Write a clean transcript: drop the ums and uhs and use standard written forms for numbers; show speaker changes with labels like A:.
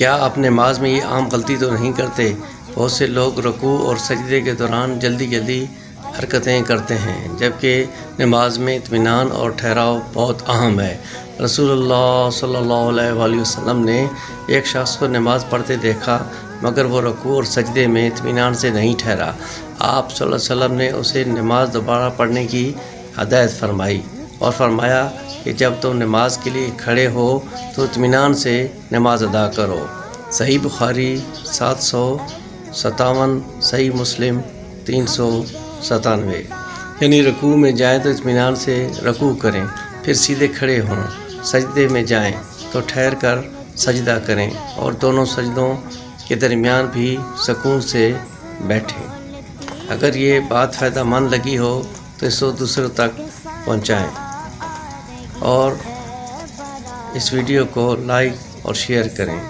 A: کیا آپ نماز میں یہ عام غلطی تو نہیں کرتے؟ بہت سے لوگ رکوع اور سجدے کے دوران جلدی حرکتیں کرتے ہیں، جبکہ نماز میں اطمینان اور ٹھہراؤ بہت اہم ہے۔ رسول اللہ صلی اللہ علیہ وآلہ وسلم نے ایک شخص کو نماز پڑھتے دیکھا، مگر وہ رکوع اور سجدے میں اطمینان سے نہیں ٹھہرا۔ آپ صلی اللہ علیہ وسلم نے اسے نماز دوبارہ پڑھنے کی ہدایت فرمائی اور فرمایا کہ جب تم نماز کے لیے کھڑے ہو تو اطمینان سے نماز ادا کرو۔ صحیح بخاری 757، صحیح مسلم 397۔ یعنی رکوع میں جائیں تو اطمینان سے رکوع کریں، پھر سیدھے کھڑے ہوں۔ سجدے میں جائیں تو ٹھہر کر سجدہ کریں اور دونوں سجدوں کے درمیان بھی سکون سے بیٹھیں۔ اگر یہ بات فائدہ مند لگی ہو تو اس کو دوسروں تک پہنچائیں اور اس ویڈیو کو لائک اور شیئر کریں۔